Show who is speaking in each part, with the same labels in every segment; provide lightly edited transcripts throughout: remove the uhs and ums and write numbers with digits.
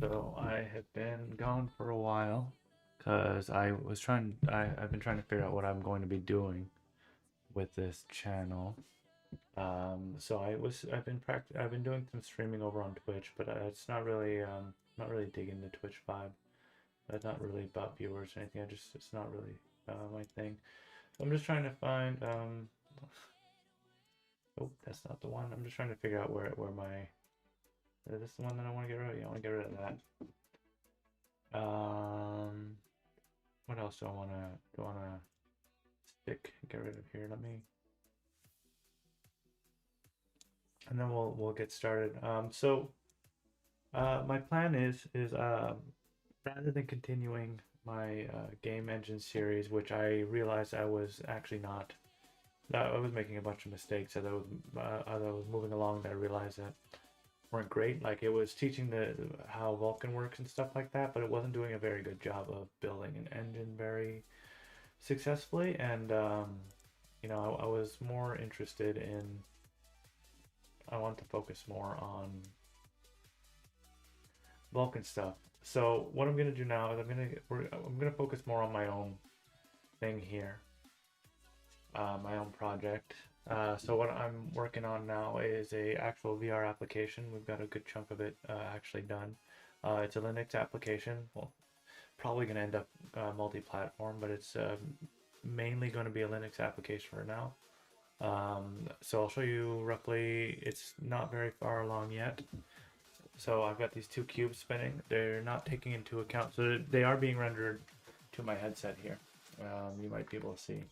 Speaker 1: So I have been gone for a while because I've been trying to figure out what I'm going to be doing with this channel. I've been doing some streaming over on Twitch, but it's not really digging the Twitch vibe. That's not really about viewers or anything. It's not really my thing. I'm just trying to find oh, that's not the one. I'm just trying to figure out where my is this the one that I want to get rid of? Yeah, I want to get rid of that. Um, what else do I wanna get rid of here? Let me, and then we'll get started. My plan is rather than continuing my game engine series, which I realized I was actually not. I was making a bunch of mistakes as I was moving along. That I realized that weren't great. Like it was teaching the how Vulkan works and stuff like that, but it wasn't doing a very good job of building an engine very successfully. And I was more interested in. I want to focus more on Vulkan stuff. So what I'm gonna do now is I'm gonna focus more on my own thing here, my own project. So what I'm working on now is a actual VR application. We've got a good chunk of it actually done. It's a Linux application. Well, probably going to end up multi-platform, but it's mainly going to be a Linux application for now. So I'll show you roughly. It's not very far along yet. So I've got these two cubes spinning. They're not taking into account, so they are being rendered to my headset here. You might be able to see.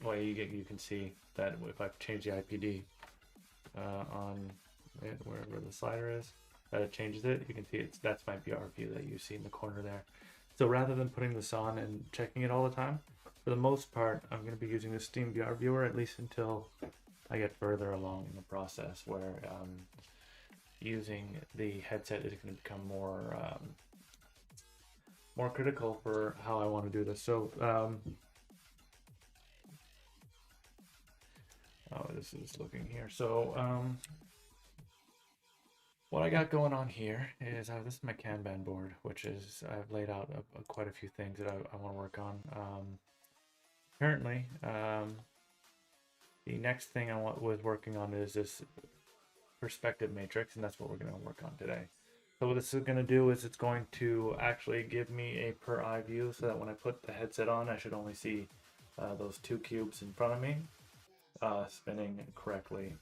Speaker 1: Well, you can see that if I've changed the IPD on it, where the slider is, that it changes it. You can see that's my VR view that you see in the corner there. So rather than putting this on and checking it all the time, for the most part, I'm going to be using the Steam VR viewer at least until I get further along in the process, where using the headset is going to become more critical for how I want to do this. So. Oh, this is looking here. So, what I got going on here is this is my Kanban board, which is I've laid out quite a few things that I want to work on. Currently, the next thing was working on is this perspective matrix, and that's what we're going to work on today. So what this is going to do is it's going to actually give me a per eye view, so that when I put the headset on, I should only see those two cubes in front of me. Spinning correctly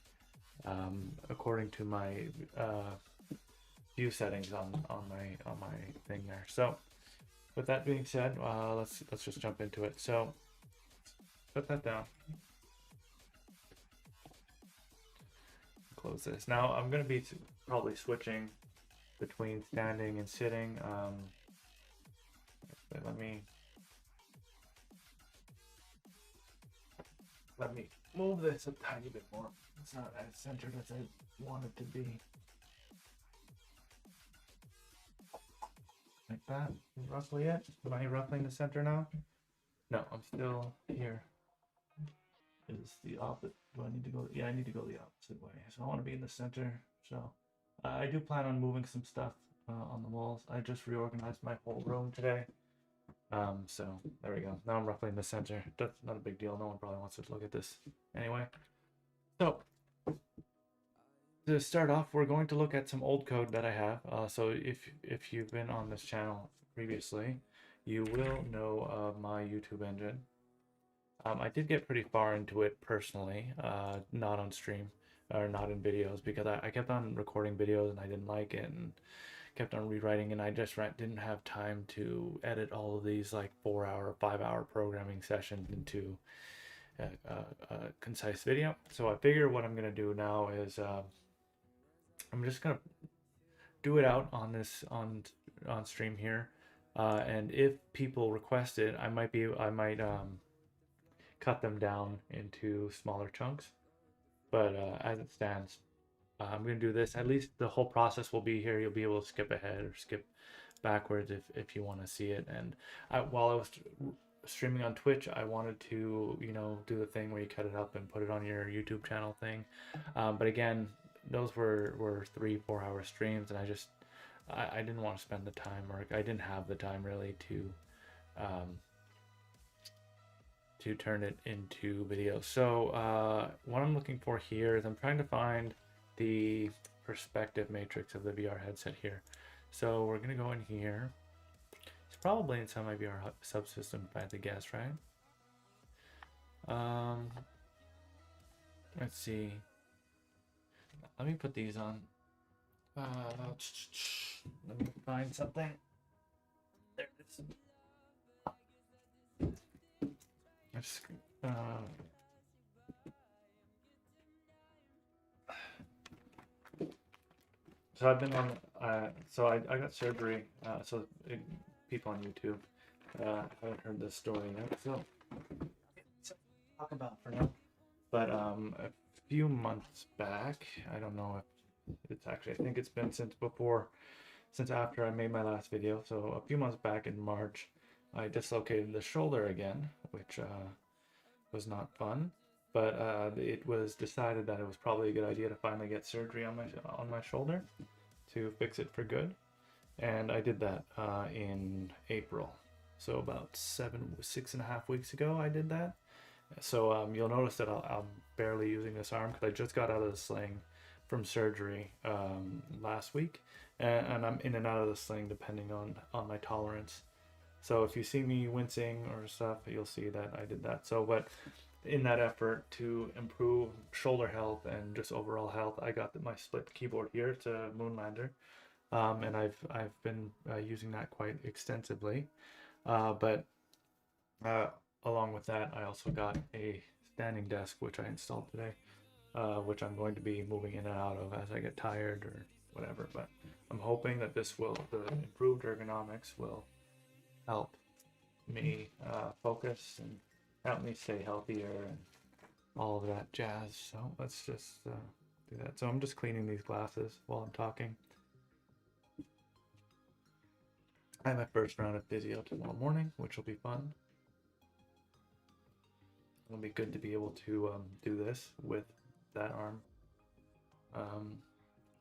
Speaker 1: according to my view settings on my thing there. So with that being said, let's just jump into it. So put that down. Close this. Now I'm going to be probably switching between standing and sitting. Let me move this a tiny bit more. It's not as centered as I want it to be. Like that. Roughly it. Am I roughly in the center now? No, I'm still here. Is the opposite? Do I need to go? Yeah, I need to go the opposite way. So I want to be in the center. So I do plan on moving some stuff on the walls. I just reorganized my whole room today. So there we go. Now I'm roughly in the center. That's not a big deal. No one probably wants to look at this anyway. So to start off, we're going to look at some old code that I have. So if you've been on this channel previously, you will know of my YouTube engine. I did get pretty far into it personally, not on stream or not in videos, because I kept on recording videos and I didn't like it, and kept on rewriting, and I just didn't have time to edit all of these like 4-hour, 5-hour programming sessions into a concise video. So I figure what I'm gonna do now is I'm just gonna do it out on this on stream here, and if people request it, I might cut them down into smaller chunks. But as it stands, I'm going to do this. At least the whole process will be here. You'll be able to skip ahead or skip backwards if you want to see it. And while I was streaming on Twitch, I wanted to, do the thing where you cut it up and put it on your YouTube channel thing. But again, those were 3-4 hour streams, and I just I didn't want to spend the time, or I didn't have the time really to turn it into video. So what I'm looking for here is I'm trying to find the perspective matrix of the VR headset here. So we're gonna go in here. It's probably in my VR subsystem, if I had to guess, right? Let's see. Let me put these on. Let me find something. There it is. So I've been on. So I got surgery. People on YouTube haven't heard this story yet. So talk about for now. But a few months back, I don't know if it's actually. I think it's been since after I made my last video. So a few months back in March, I dislocated the shoulder again, which was not fun. But it was decided that it was probably a good idea to finally get surgery on my shoulder to fix it for good, and I did that in April. So about 6.5 weeks ago, I did that. So you'll notice that I'm barely using this arm because I just got out of the sling from surgery last week, and I'm in and out of the sling depending on my tolerance. So if you see me wincing or stuff, you'll see that I did that. So, but in that effort to improve shoulder health and just overall health, I got my split keyboard here. It's a Moonlander, and I've been using that quite extensively. But along with that, I also got a standing desk, which I installed today, which I'm going to be moving in and out of as I get tired or whatever. But I'm hoping that the improved ergonomics will help me focus and help me stay healthier and all of that jazz. So let's just do that. So I'm just cleaning these glasses while I'm talking. I have my first round of physio tomorrow morning, which will be fun. It'll be good to be able to do this with that arm.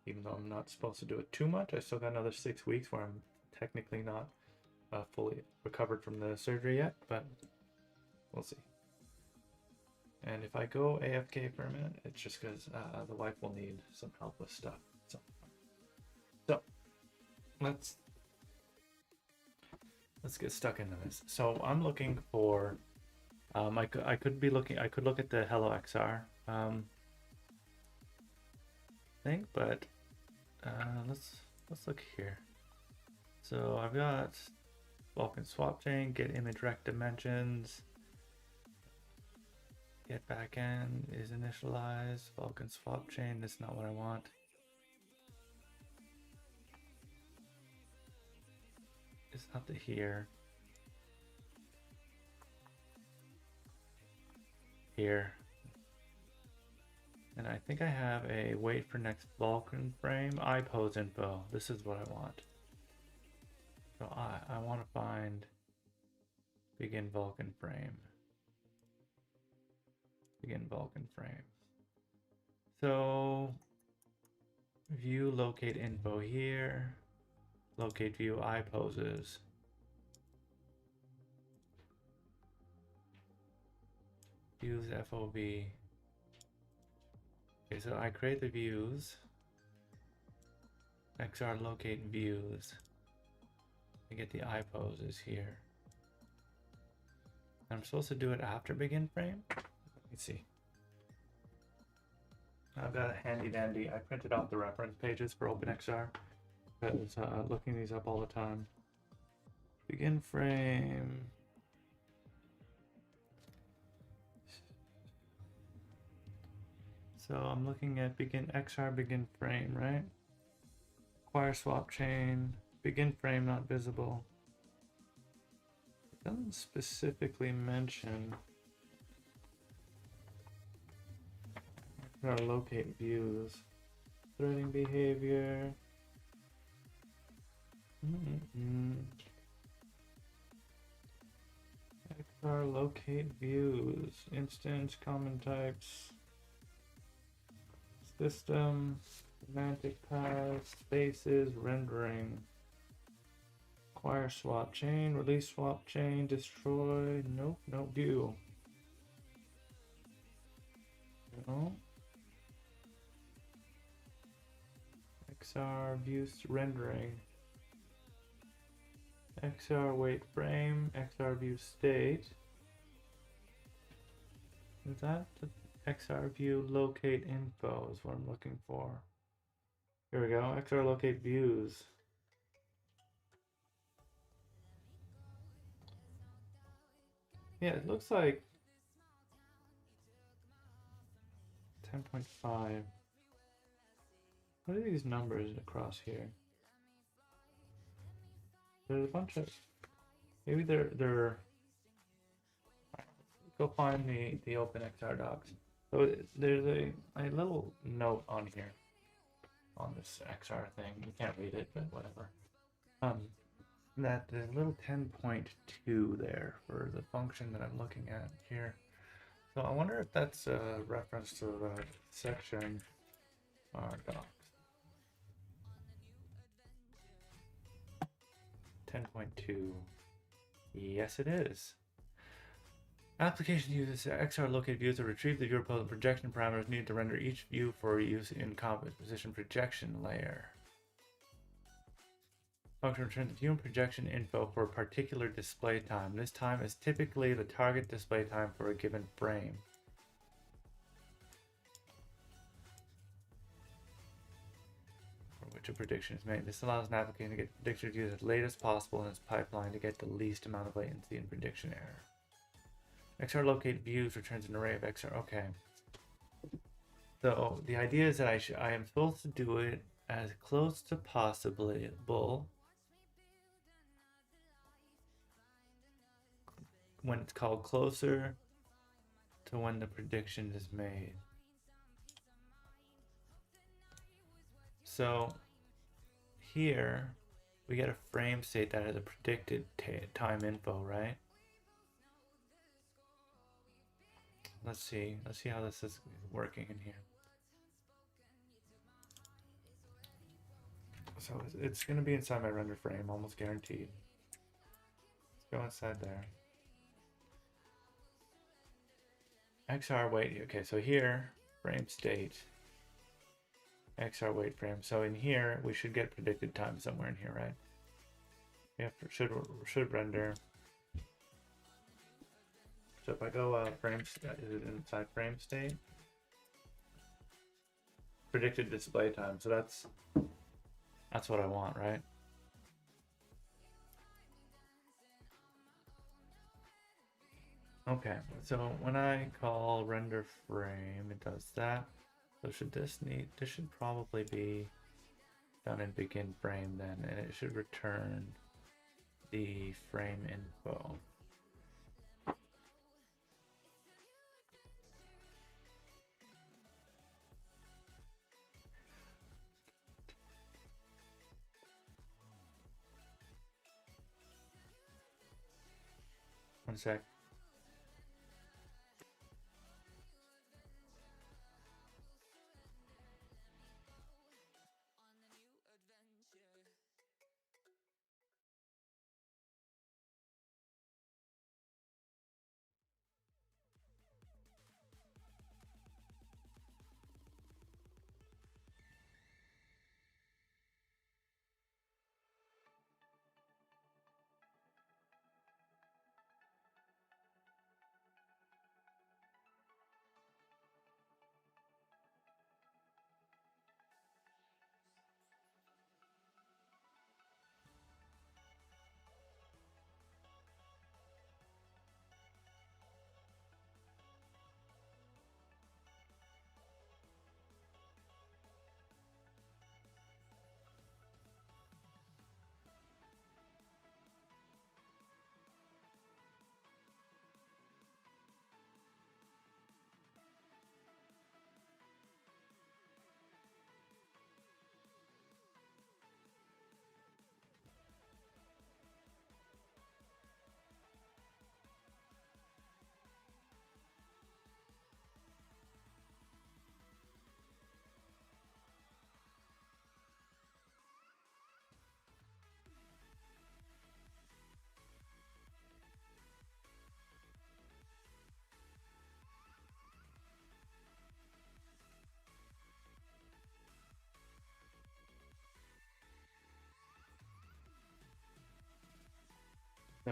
Speaker 1: Even though I'm not supposed to do it too much, I still got another 6 weeks where I'm technically not fully recovered from the surgery yet, but we'll see. And if I go AFK for a minute, it's just because the wife will need some help with stuff. So let's get stuck into this. So I'm looking for. I could look at the Hello XR thing, but let's look here. So I've got Vulkan swap chain, get image rect dimensions, get backend is initialized, Vulkan swap chain, that's not what I want. It's up to here. Here. And I think I have a wait for next Vulkan frame, eye pose info. This is what I want. So I want to find begin Vulkan frame. Begin Vulkan frame. So view locate info here. Locate view eye poses. Use FOV. Okay, so I create the views. XR locate views. I get the eye poses here. I'm supposed to do it after begin frame. Let me see. I've got a handy dandy. I printed out the reference pages for OpenXR. I was looking these up all the time. Begin frame. So I'm looking at XR begin frame, right? Acquire swap chain, begin frame not visible. It doesn't specifically mention XR locate views, threading behavior. XR locate views, instance, common types. System, Semantic paths, spaces, rendering. Acquire swap chain, release swap chain, destroy. Nope, no view. No. XR views rendering. XR wait frame, XR view state. Is that the XR view locate info is what I'm looking for. Here we go, XR locate views. Yeah, it looks like 10.5. What are these numbers across here? There's a bunch of, maybe they're go find the OpenXR docs. So there's a little note on here on this XR thing. You can't read it, but whatever. That there's a little 10.2 there for the function that I'm looking at here. So I wonder if that's a reference to the section docs. 10.2. Yes, it is. Application uses XR locate views to retrieve the viewer pose and projection parameters needed to render each view for use in composition projection layer. Function returns view and projection info for a particular display time. This time is typically the target display time for a given frame. For which a prediction is made. This allows an application to get prediction views as late as possible in its pipeline to get the least amount of latency and prediction error. XR locate views returns an array of XR. Okay. So the idea is that I am supposed to do it as close to possible when it's called closer to when the prediction is made. So here we get a frame state that has a predicted time info, right? Let's see how this is working in here. So it's going to be inside my render frame, almost guaranteed. Let's go inside there. XR wait, okay, so here, frame state, XR wait frame. So in here, we should get predicted time somewhere in here, right? We have should render. So if I go frame, is it inside frame state? Predicted display time. So that's what I want, right? Okay. So when I call render frame, it does that. So this should probably be done in begin frame then, and it should return the frame info. One sec.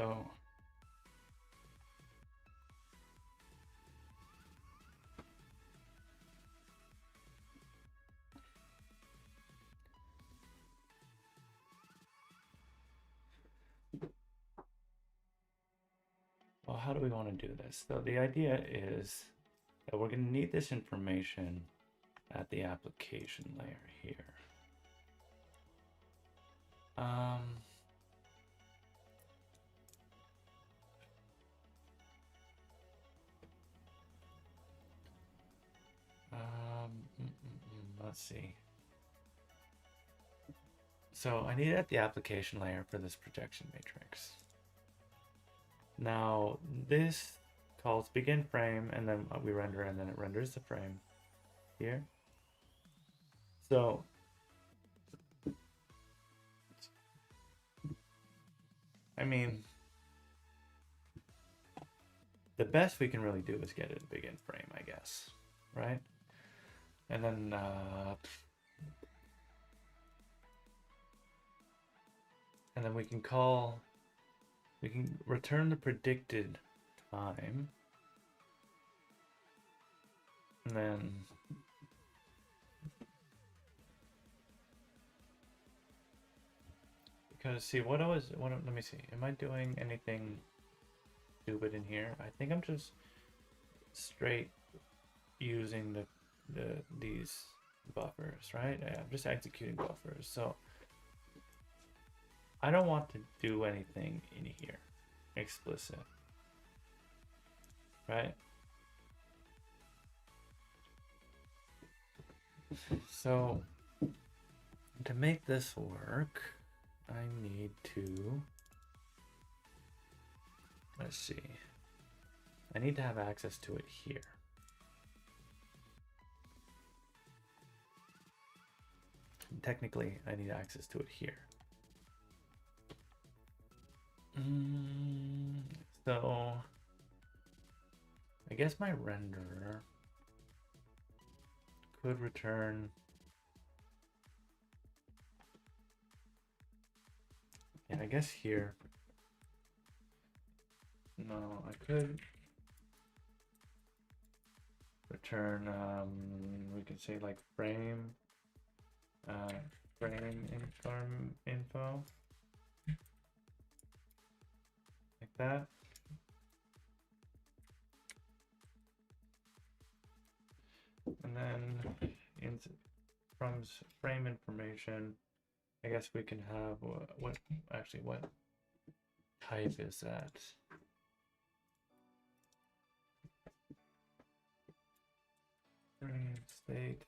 Speaker 1: So well, how do we want to do this? So the idea is that we're going to need this information at the application layer here. Let's see. So I need it at the application layer for this projection matrix. Now this calls begin frame, and then we render, and then it renders the frame here. So I mean, the best we can really do is get it a begin frame, I guess, right? And then we can return the predicted time, and then because see let me see, am I doing anything stupid in here? I think I'm just straight using these buffers, right? I'm just executing buffers, so I don't want to do anything in here explicit, right? So to make this work, I need to, let's see, I need to have access to it here. Technically, I need access to it here. So I guess my renderer could return, yeah, I guess here. No, I could return, we can say like frame info, like that. And then from frame information, I guess we can have what type is that? Frame state.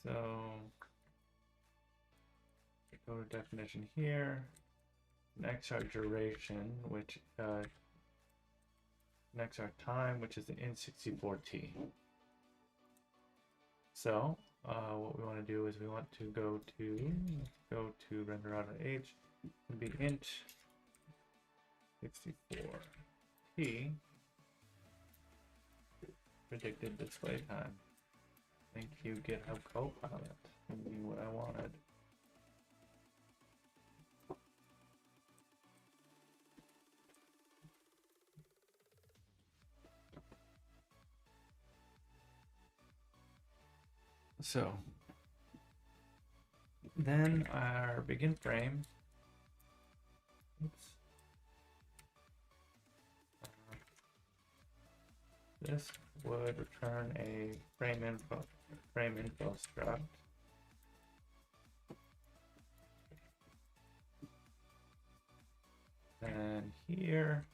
Speaker 1: So go to definition here, next our duration, which next our time, which is the in64T. So what we want to do is we want to go to render out of H and be int 64T predicted display time. Thank you, GitHub Copilot. Give me what I wanted. So then our begin frame, oops, this would return a frame info struct. And here,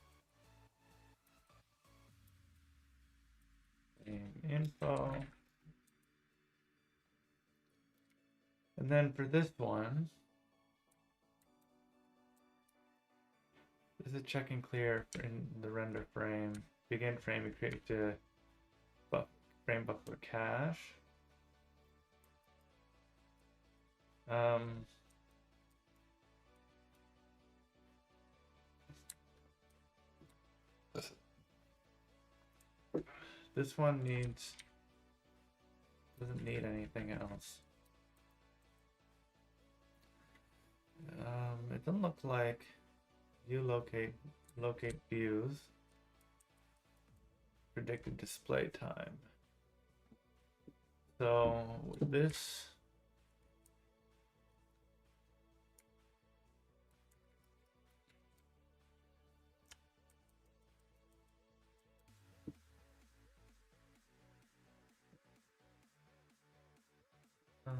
Speaker 1: frame info. And then for this one, this is check and clear in the render frame. Begin frame, we create the frame buffer cache. This one doesn't need anything else. It doesn't look like you locate views. Predicted display time. So with this, um,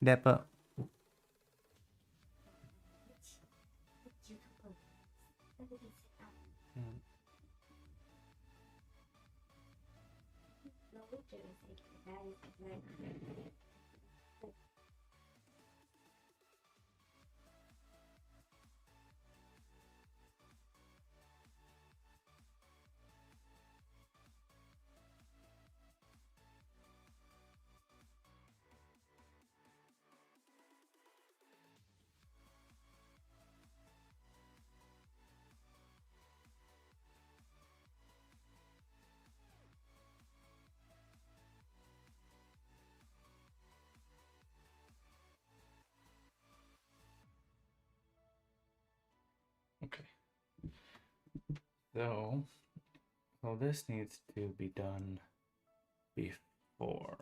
Speaker 1: Depot. Hmm. Okay. So this needs to be done before.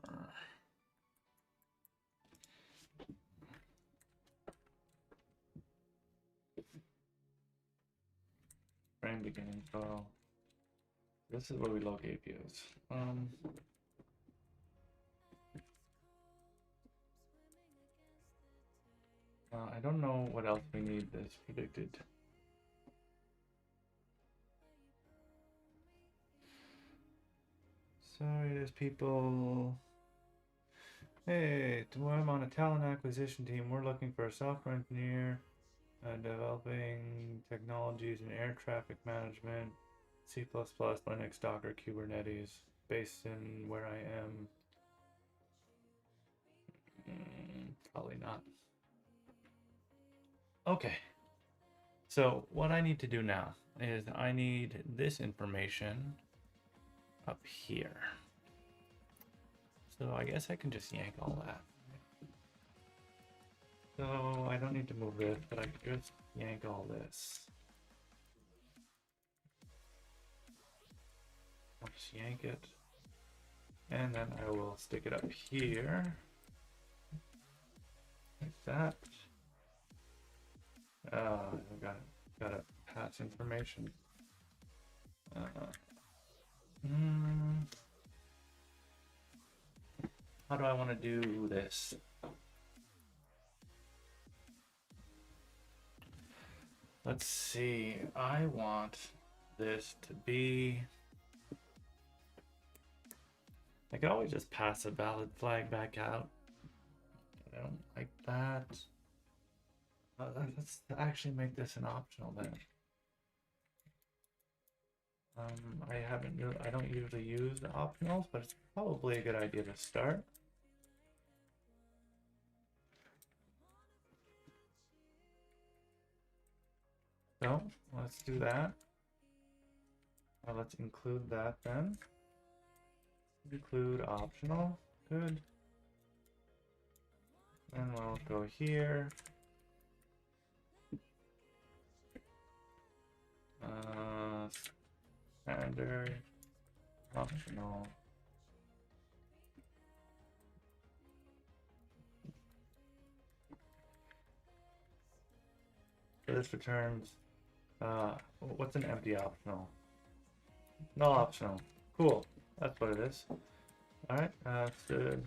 Speaker 1: Frame beginning. So this is where we locate views. I don't know what else we need that's predicted. Sorry, there's people. Hey, tomorrow I'm on a talent acquisition team. We're looking for a software engineer, developing technologies in air traffic management, C++, Linux, Docker, Kubernetes, based in where I am. Probably not. Okay. So what I need to do now is I need this information up here. So I guess I can just yank all that. So I don't need to move this, but I can just yank all this. I'll just yank it. And then I will stick it up here. Like that. I gotta pass information. How do I want to do this? Let's see. I want this to be. I could always just pass a valid flag back out. I don't like that. Let's actually make this an optional then. I don't usually use the optionals, but it's probably a good idea to start. So let's do that. Let's include that then. Include optional. Good. And we'll go here. Standard. Optional. So this returns. What's an empty optional? No optional. Cool. That's what it is. Alright, good.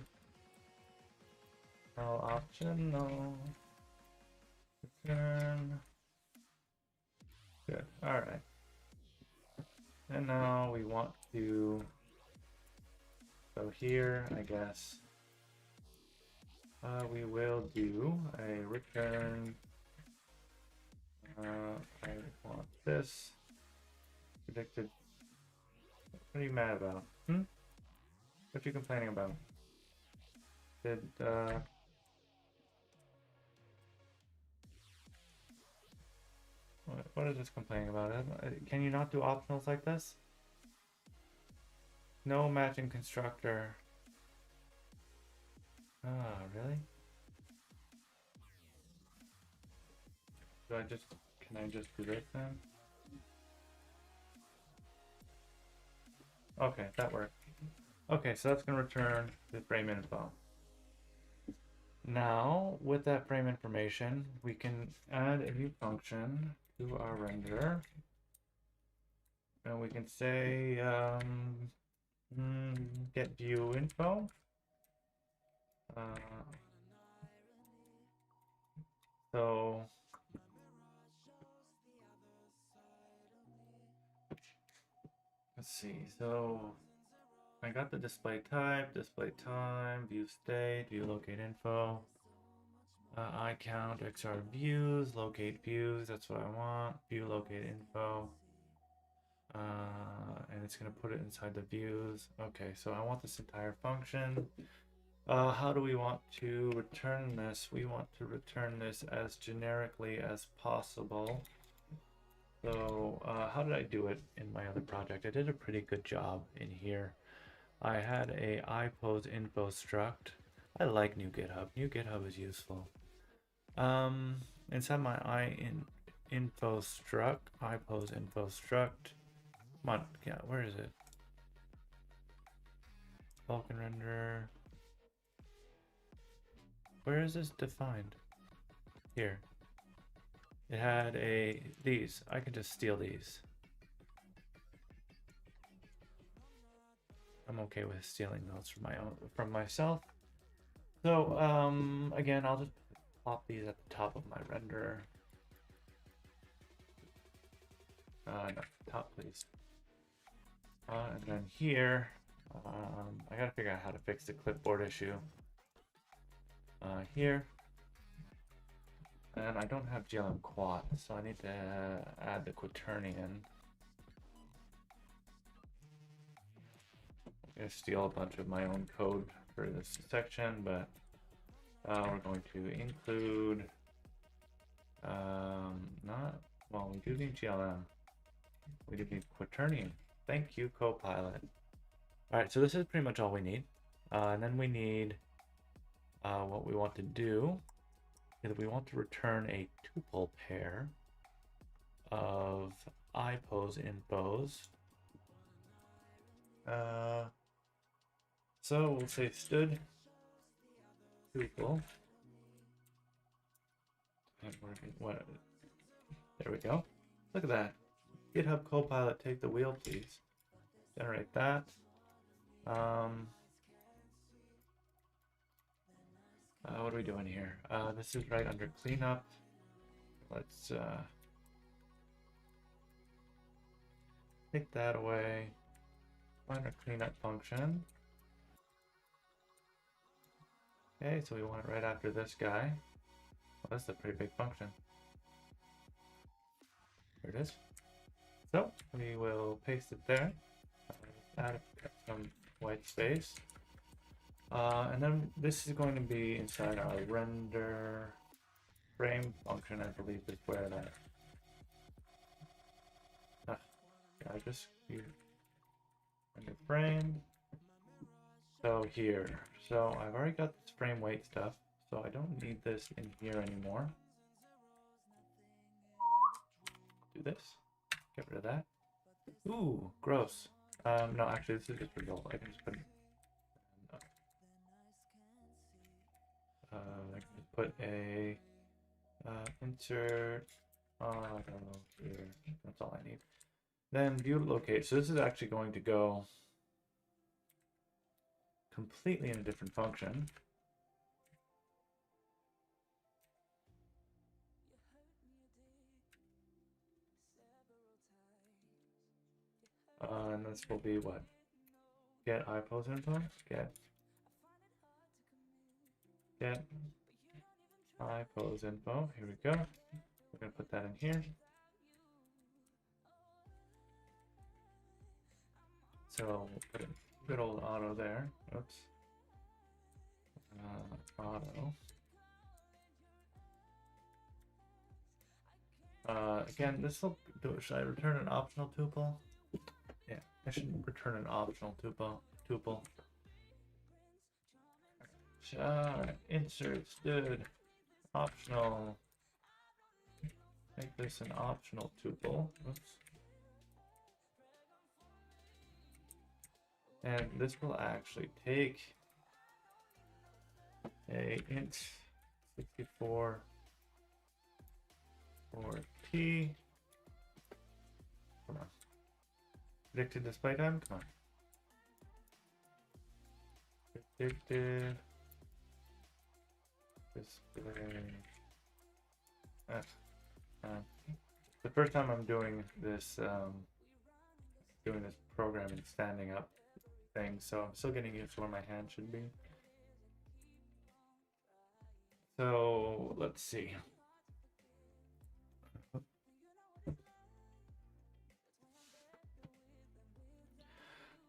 Speaker 1: No option, no. Return. Good. Alright. And now we want to go here, I guess. We will do a return. I want this. Predicted. What are you mad about? What are you complaining about? What is this complaining about? Can you not do optionals like this? no matching constructor. Ah, really? Can I just do this then? Okay, that worked. Okay, so that's gonna return the frame info. Now, with that frame information, we can add a new function to our renderer. And we can say, get view info. So let's see. So I got the display type, display time, view state, view locate info, I count, XR views, locate views. That's what I want. View locate info. And it's going to put it inside the views. Okay, so I want this entire function. How do we want to return this? We want to return this as generically as possible. So how did I do it in my other project? I did a pretty good job in here. I had a iPose info struct. I like new GitHub. New GitHub is useful. Inside my info struct, iPose info struct. Come on, yeah, where is it? Vulkan render. Where is this defined? Here. It had these. I can just steal these. I'm okay with stealing those from myself. So again, I'll just plop these at the top of my renderer. No, top please. And then here, I gotta figure out how to fix the clipboard issue. Here. And I don't have GLM quad, so I need to add the quaternion. I'm gonna steal a bunch of my own code for this section, but we're going to include, we do need GLM. We do need quaternion. Thank you, Copilot. All right, so this is pretty much all we need. And then we need, what we want to do is we want to return a tuple pair of iPose infos. So we'll say std tuple. There we go. Look at that. GitHub Copilot, take the wheel, please. Generate that. What are we doing here? This is right under cleanup. Let's take that away. Find our cleanup function. Okay, so we want it right after this guy. Well, that's a pretty big function. Here it is. So we will paste it there. Add some white space. And then this is going to be inside our render frame function, I believe is where that. I just render frame. So here. So I've already got this frame weight stuff, so I don't need this in here anymore. Do this. Get rid of that. Ooh, gross. No, actually, this is just result. I can just put. I can just put a insert. I don't know here. That's all I need. Then view locate. So this is actually going to go completely in a different function. And this will be what? Get iPose info? Get iPose info. Here we go. We're going to put that in here. So we'll put a good old auto there. Oops. Auto. Again, this will do. Should I return an optional tuple? Yeah, I should return an optional tuple. Insert stood optional. Make this an optional tuple. Oops. And this will actually take a int 64 for t. Come on. Predicted display time? Come on. Predicted display. The first time I'm doing this programming standing up thing, so I'm still getting used to where my hand should be. So let's see.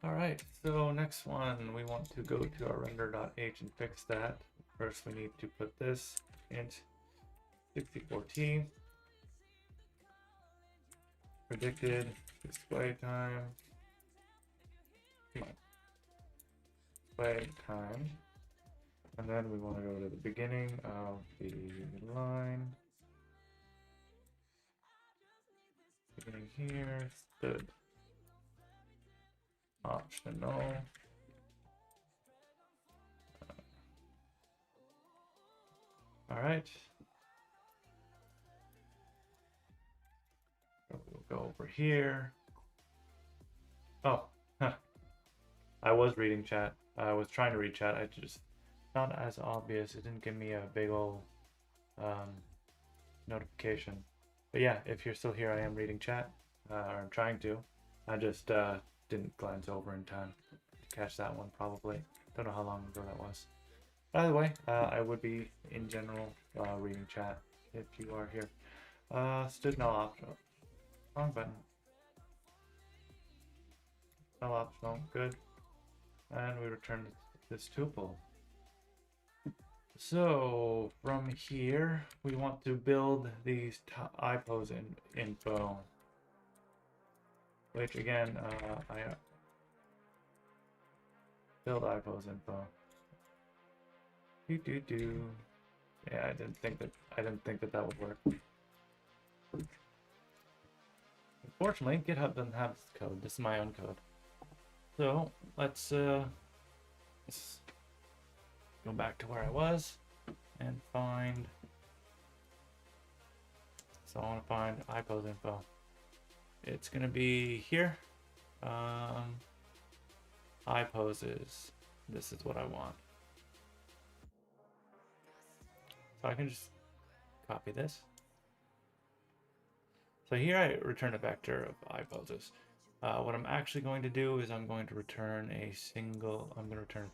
Speaker 1: All right, so next one, we want to go to our render.h and fix that. First, we need to put this int 64t predicted display time. Come on. Display time. And then we want to go to the beginning of the line. Beginning here, stood. Optional. All right. So we'll go over here. Oh, huh. I was reading chat. I was trying to read chat. I just not as obvious. It didn't give me a big old notification. But yeah, if you're still here, I am reading chat, or I'm trying to. I just didn't glance over in time to catch that one, probably. Don't know how long ago that was. By the way, I would be, in general, reading chat if you are here. Stood null optional. Wrong button. Null optional, good. And we return this tuple. So from here, we want to build these IPOs info. Which again, I build IPOs info. Yeah, I didn't think that that would work. Unfortunately, GitHub doesn't have this code. This is my own code. So let's go back to where I was and find. So I want to find IPOs info. It's gonna be here. IPoses. This is what I want. So I can just copy this. So here I return a vector of IPoses. What I'm actually going to do is I'm going to return a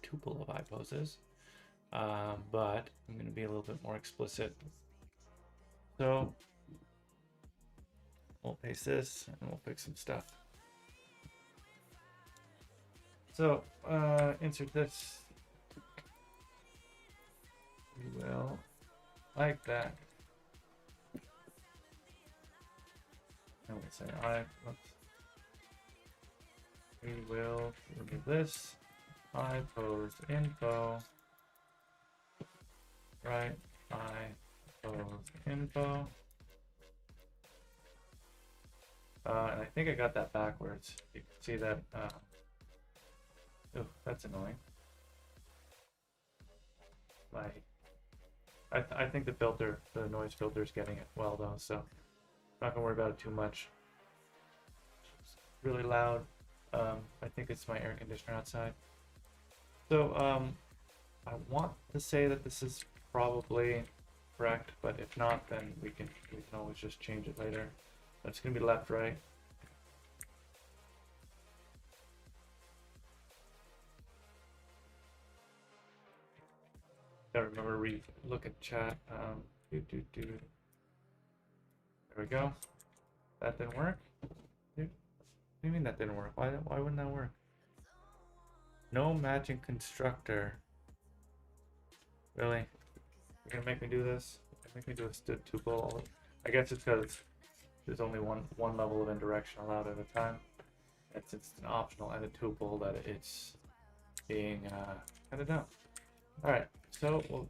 Speaker 1: tuple of IPoses. But I'm going to be a little bit more explicit. So we'll paste this and we'll fix some stuff. So insert this. We will like that. And we say we will remove this. IPose info. Right. IPose info. And I think I got that backwards. You can see that. Oh, that's annoying. Like, I think the noise filter is getting it well though, so not gonna worry about it too much. It's really loud. I think it's my air conditioner outside. So I want to say that this is probably correct, but if not, then we can always just change it later. That's gonna be left, right. Gotta remember to look at chat. There we go. That didn't work. What do you mean that didn't work? Why wouldn't that work? No matching constructor. Really? You're gonna make me do this? Make me do a stood tuple. I guess it's because there's only one level of indirection allowed at a time. it's an optional edit tuple that it's being edited out. All right, so we'll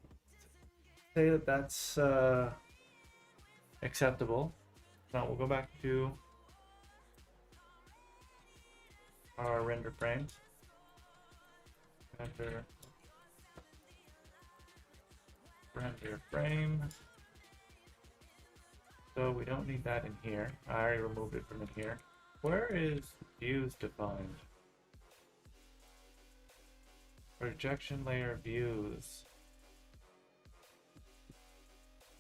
Speaker 1: say that that's acceptable. Now we'll go back to our render frames. Render frame. So we don't need that in here. I already removed it from in here. Where is views defined? Projection layer views.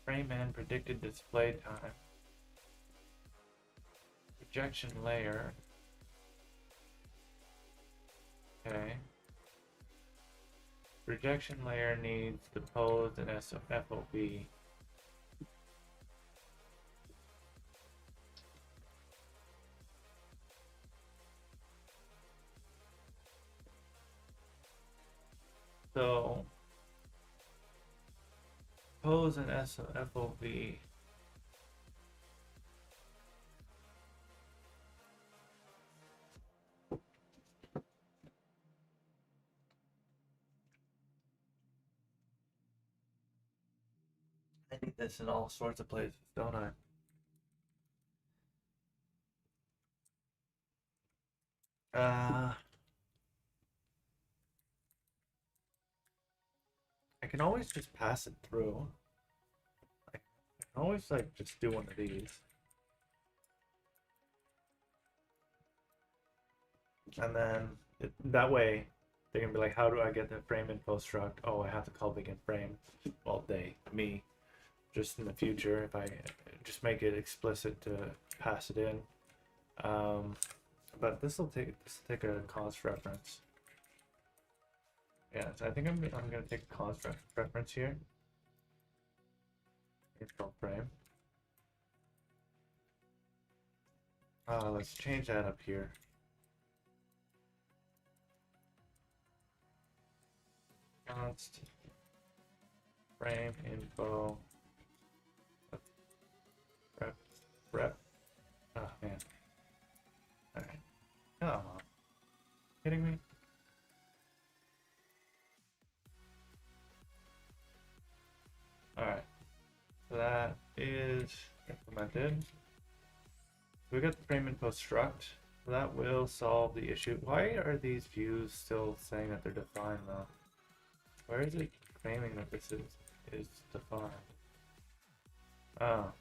Speaker 1: Frame and predicted display time. Projection layer. Okay. Projection layer needs the pose and FOV. So pose and FOV. I need this in all sorts of places, don't I? I can always just pass it through. I can always like just do one of these. And then that way they're gonna be like, how do I get the frame info struct? Oh, I have to call begin frame. Well, me. Just in the future, if I just make it explicit to pass it in. But this will take a cost reference. Yeah, so I think I'm gonna take a cost reference here. Info frame. Let's change that up here. Const frame info rep. Oh man. Alright. Come on. Kidding me? Alright. So that is implemented. We got the frame info struct. So that will solve the issue. Why are these views still saying that they're defined though? Where is it claiming that this is defined? Oh.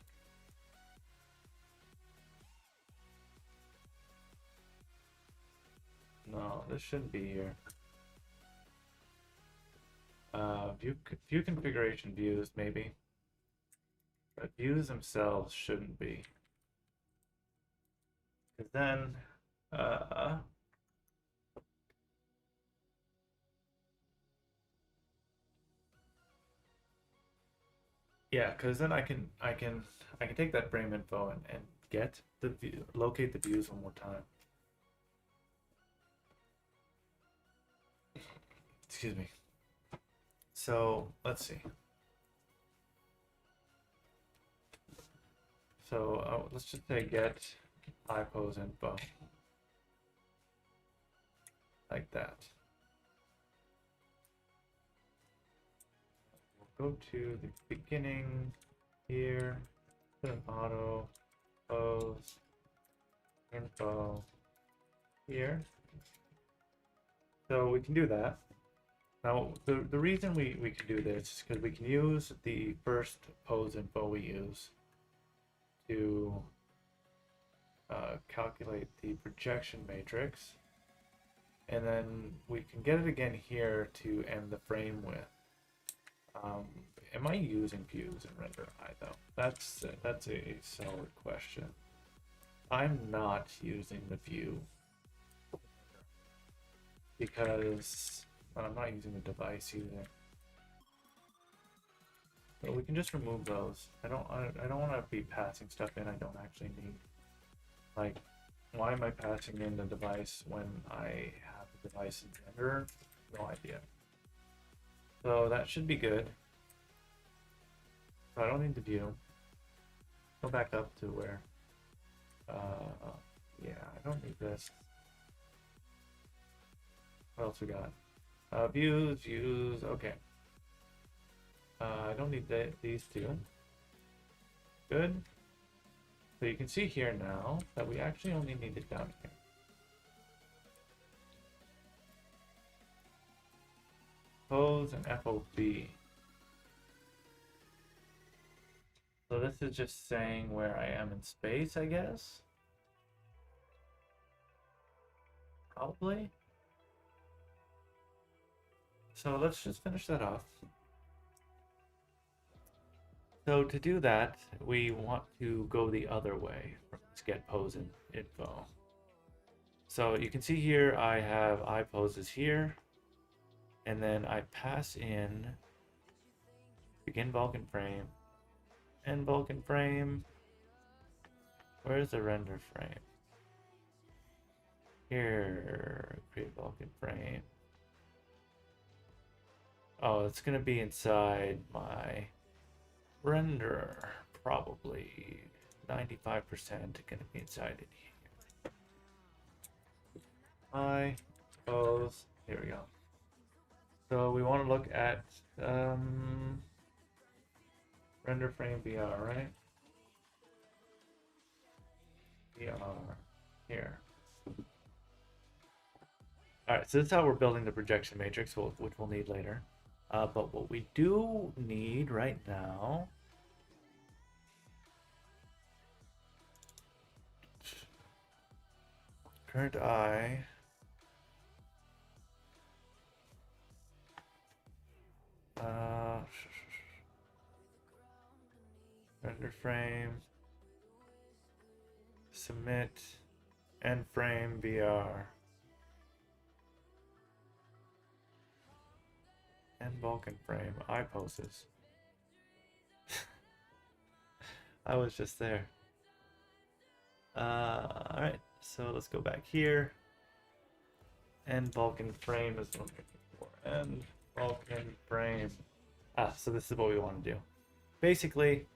Speaker 1: No, this shouldn't be here. View configuration views maybe, but views themselves shouldn't be. Because then, yeah, because then I can take that frame info and get the view, locate the views one more time. Excuse me. So let's see. So let's just say get pose info like that. We'll go to the beginning here, put auto pose info here. So we can do that. Now, the reason we can do this is because we can use the first pose info we use to calculate the projection matrix, and then we can get it again here to end the frame with. Am I using views in render I though? That's a solid question. I'm not using the view because I'm not using the device either. So we can just remove those. I don't want to be passing stuff in I don't actually need. Like, why am I passing in the device when I have the device in render? No idea. So that should be good. So I don't need the view. Go back up to where. Yeah, I don't need this. What else we got? Views. Okay. I don't need these two. Good. So you can see here now that we actually only need it down here. Pose and FOB. So this is just saying where I am in space, I guess. Probably. So let's just finish that off. So to do that, we want to go the other way. Let's get pose and info. So you can see here I have eye poses here, and then I pass in begin Vulkan frame, end Vulkan frame. Where's the render frame? Here, create Vulkan frame. Oh, it's gonna be inside my renderer, probably 95% gonna be inside in here. I pose. Here we go. So we want to look at render frame VR, right? VR here. All right, so that's how we're building the projection matrix, which we'll need later. But what we do need right now current eye. Render frame. Submit. End frame VR. And Vulkan frame. Eye poses. I was just there. Alright, so let's go back here. And Vulkan frame is what I'm looking for. And Vulkan frame. So this is what we want to do. Basically,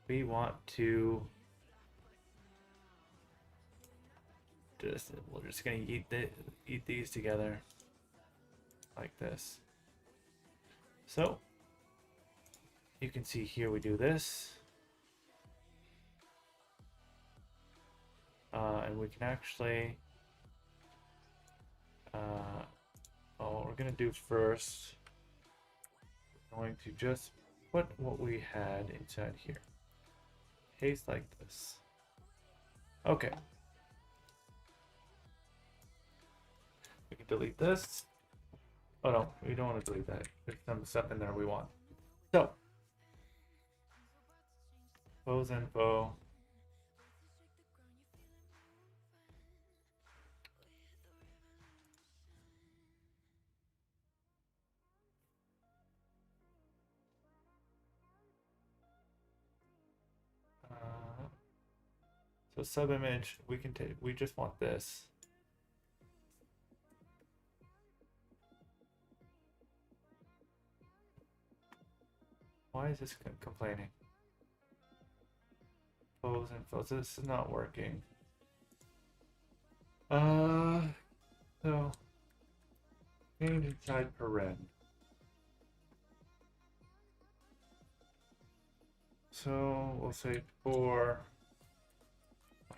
Speaker 1: we want to we're just gonna eat these together like this. So you can see here we do this. And we can actually what we're gonna do first, we're going to just put what we had inside here. Paste like this. Okay. We can delete this. Oh no, we don't want to delete that. There's some stuff in there we want. So, pose info. So sub image, we can take. We just want this. Why is this complaining? Pose info. So this is not working. So change inside paren. So we'll say for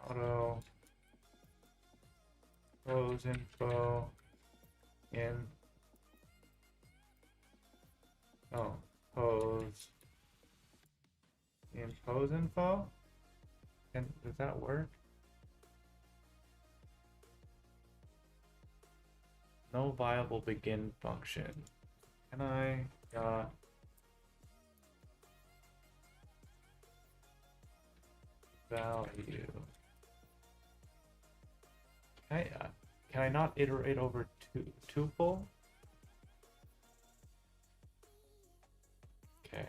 Speaker 1: auto pose info in pose in pose info. And does that work? No viable begin function. Can I value? Can I not iterate over tuple? Okay.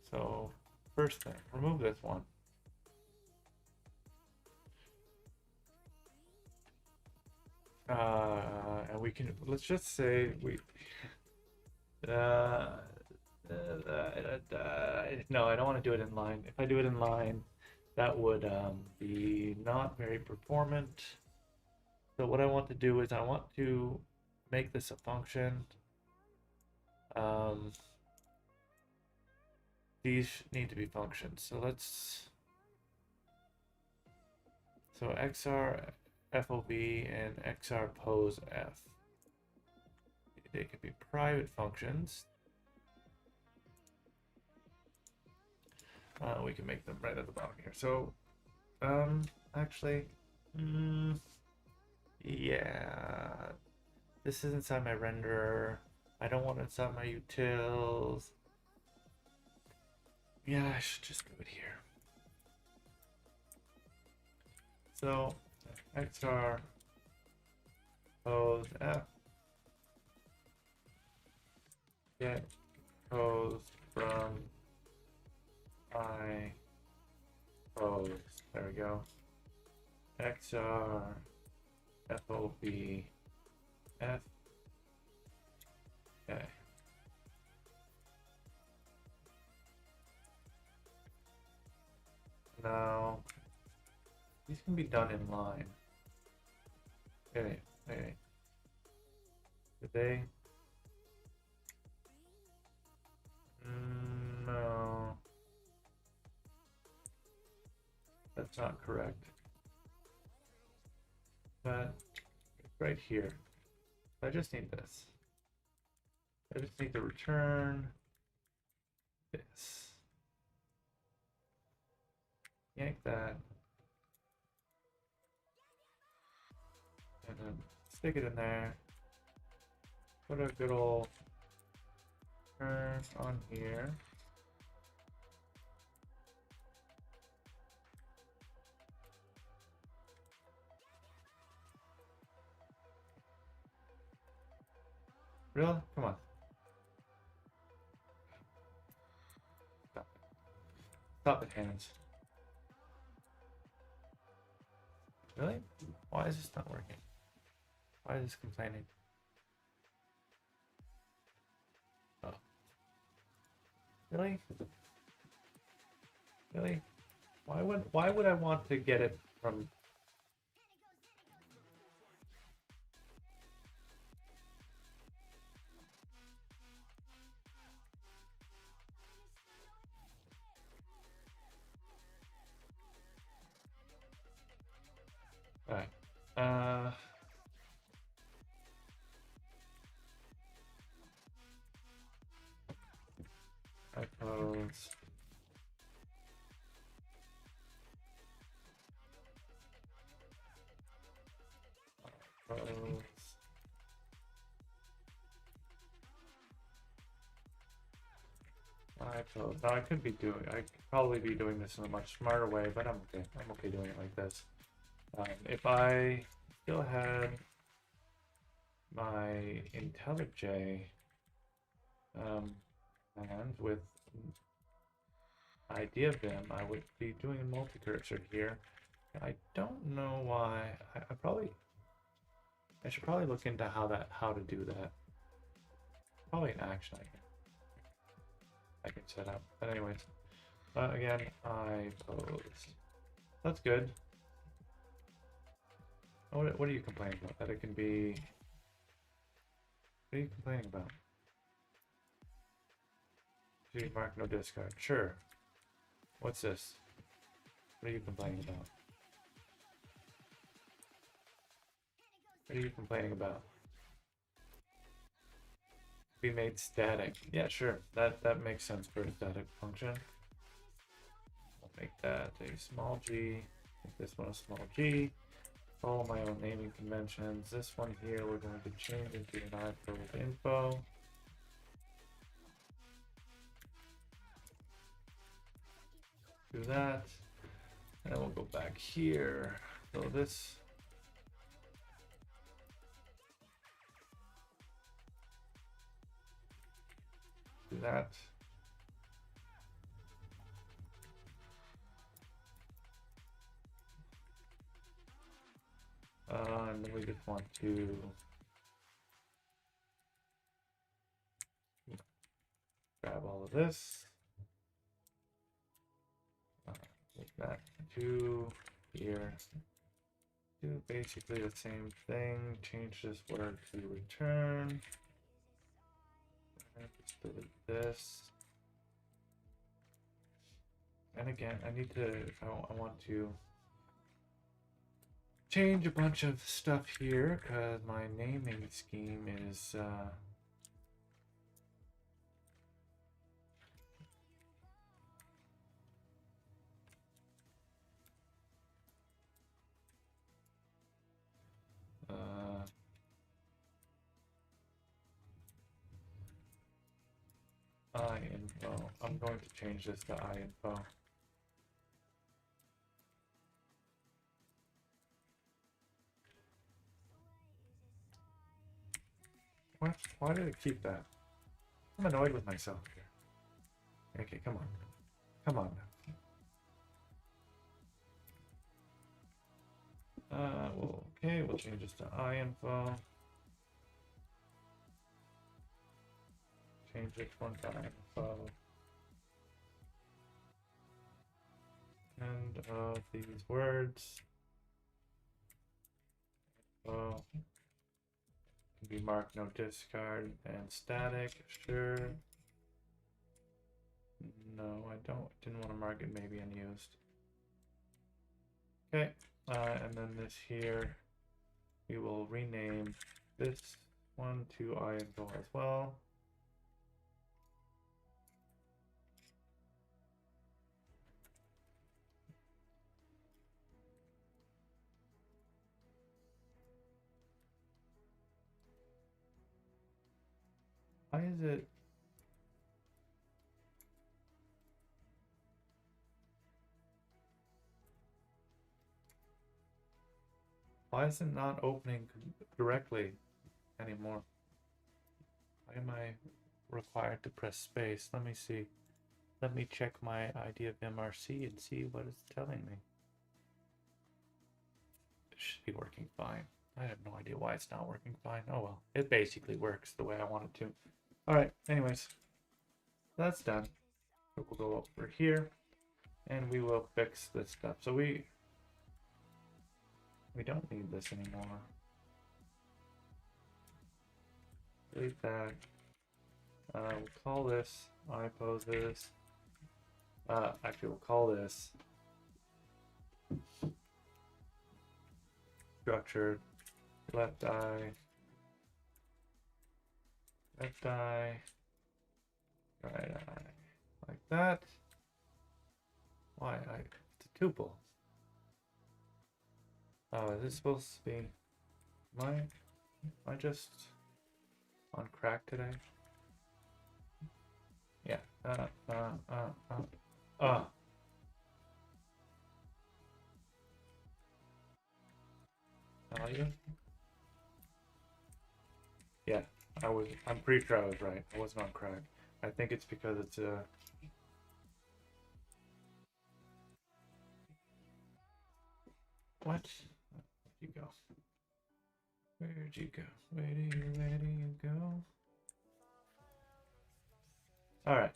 Speaker 1: So first thing, remove this one. And we can, let's just say we no, I don't want to do it in line. If I do it in line, that would be not very performant. So what I want to do is I want to make this a function. These need to be functions. So XR FOV and XR pose F. They could be private functions. We can make them right at the bottom here. So, actually, yeah, this is inside my renderer. I don't want it inside my utils. Yeah, I should just do it here. So, XR pose F get pose from I pose. There we go. XR FOB F. Okay. Now these can be done in line. Okay, okay. Did they? No. That's not correct. But right here. I just need this. I just need to return this. Yank that. And then stick it in there. Put a good old turn on here. Really? Come on. Stop it. Stop it, hands. Really? Why is this not working? Why is this complaining? Oh. Really? Really? Why would I want to get it from... Alright. I pose. Now I could probably be doing this in a much smarter way, but I'm okay. I'm okay doing it like this. If I still had my IntelliJ and with idea Vim, I would be doing a multi-cursor here. I don't know why. I should probably look into how to do that. Probably an action I can set up. But anyways, again, I pose. That's good. What are you complaining about? That it can be... What are you complaining about? See, mark no discard. Sure. What's this? What are you complaining about? What are you complaining about? Be made static. Yeah, sure. That makes sense for a static function. I'll make that a small g. Make this one a small g. Follow my own naming conventions. This one here we're going to change into an iPhone info. Do that. And then we'll go back here. So this. Do that. And then we just want to grab all of this. Take that to here. do basically the same thing. Change this word to return. And just delete this. And again, I need to, I want to change a bunch of stuff here because my naming scheme is info. I'm going to change this to info. What? Why did it keep that? I'm annoyed with myself here. Okay, come on. Come on now. Well, okay, we'll change this to info. Change this one to info. And of these words, can be marked no discard and static. Sure. No, I didn't want to mark it maybe unused. Okay, and then this here, we will rename this one to info as well. Why is it? Why is it not opening directly anymore? Why am I required to press space? Let me see. Let me check my ID of MRC and see what it's telling me. It should be working fine. I have no idea why it's not working fine. Oh well, it basically works the way I want it to. All right, anyways, that's done. So we'll go over here and we will fix this stuff. So we don't need this anymore. Delete that. We'll call this iPoses. Actually, we'll call this structured left eye, right eye, like that. Why? It's a tuple. Oh, is this supposed to be? Am I just on crack today? Yeah. Value? Yeah, I'm pretty sure I was right. I wasn't on crack. I think it's because it's what? Where'd you go? Where'd you go? Where do you go? Alright.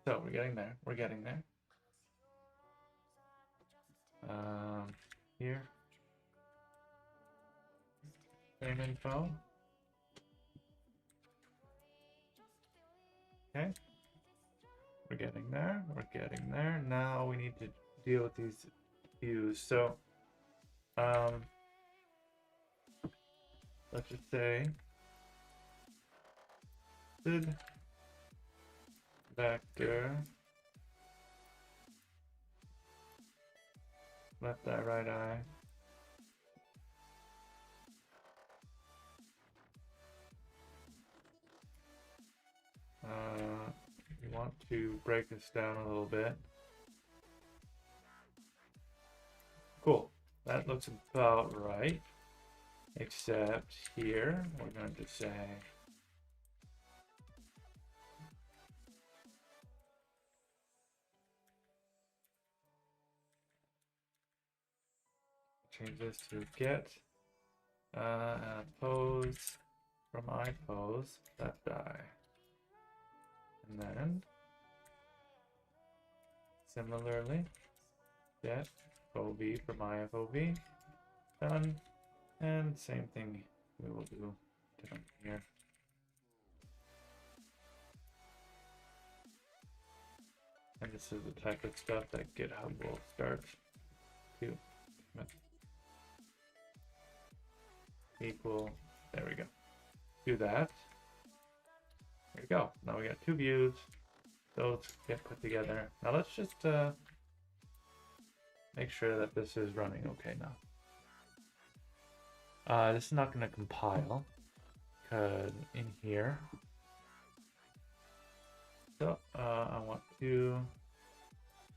Speaker 1: So we're getting there. We're getting there. Here. Frame info. Okay. We're getting there. We're getting there. Now we need to deal with these views. So, let's just say sid vector left eye, right eye. We want to break this down a little bit. Cool. That looks about right. Except here, we're going to say change this to get pose from iPose left eye. And then similarly get OV from IFOV. Done. And same thing we will do down here. And this is the type of stuff that GitHub will start to equal. There we go. Do that. There we go. Now we got two views. Those get put together. Now let's just make sure that this is running okay now. This is not going to compile because in here. So I want to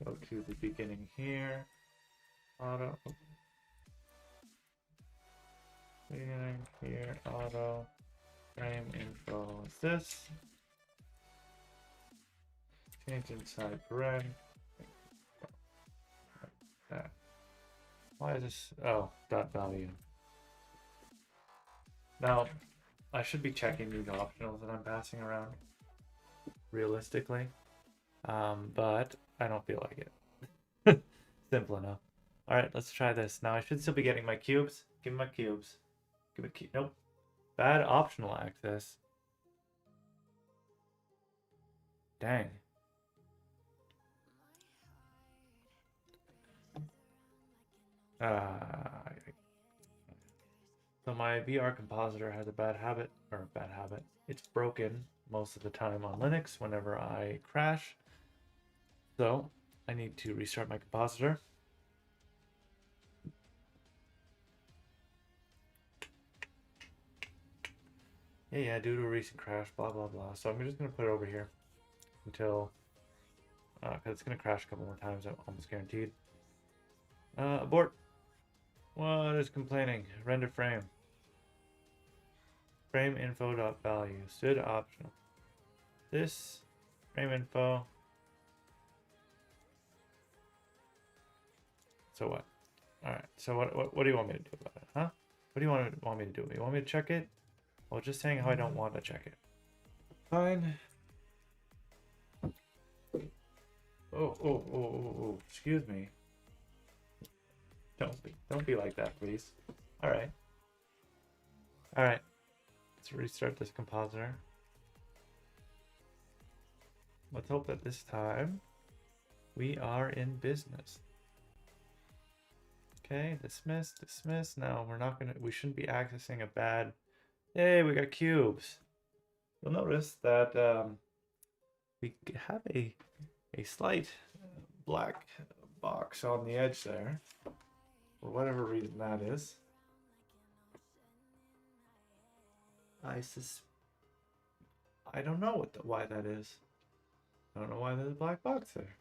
Speaker 1: go to the beginning here. Auto. Beginning here. Auto. Frame info is this. Change inside paren. Like that. Why is this? Oh, dot value. Now, I should be checking these optionals that I'm passing around realistically, but I don't feel like it. Simple enough. All right, let's try this. Now I should still be getting my cubes. Give me my cubes. Give me cube. Nope. Bad optional access. Dang. So my VR compositor has a bad habit, it's broken most of the time on Linux whenever I crash. So I need to restart my compositor. Yeah, due to a recent crash, blah, blah, blah. So I'm just going to put it over here until, because it's going to crash a couple more times, I'm almost guaranteed. Abort. What is complaining? Render frame. Frame info dot value. Stood optional. This frame info. So what? All right. So what do you want me to do about it, huh? What do you want me to do? You want me to check it? Well, just saying how I don't want to check it. Fine. Oh. Excuse me. Don't be like that, please. All right. Let's restart this compositor. Let's hope that this time we are in business. Okay, dismiss. Now we shouldn't be accessing a bad. Hey, we got cubes. You'll notice that we have a slight black box on the edge there. For whatever reason that is. I don't know why that is. I don't know why there's a black box there.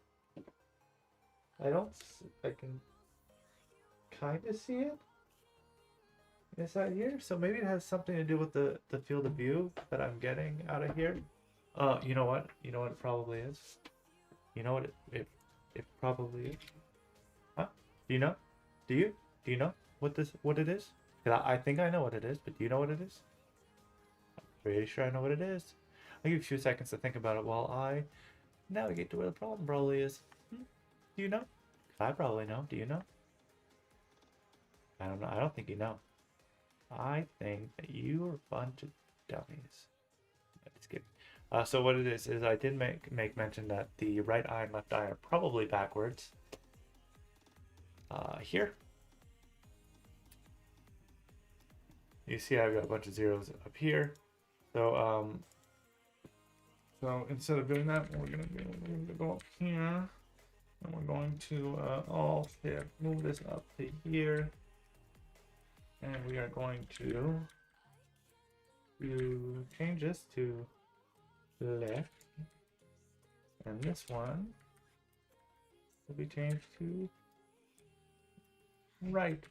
Speaker 1: I can kind of see it inside here. So maybe it has something to do with the field of view that I'm getting out of here. You know what? You know what it probably is? You know what it probably is? Huh? Do you know? Do you know what it is? 'Cause I think I know what it is, but do you know what it is? I'm pretty sure I know what it is. I'll give you a few seconds to think about it while I navigate to where the problem probably is. Do you know? I probably know. Do you know? I don't know. I don't think you know. I think that you are a bunch of dummies. Just kidding. So what it is I did make mention that the right eye and left eye are probably backwards. Here. You see I've got a bunch of zeros up here. So instead of doing that, we're gonna go up here. And we're going to move this up to here. And we are going to change this to left. And this one will be changed to right.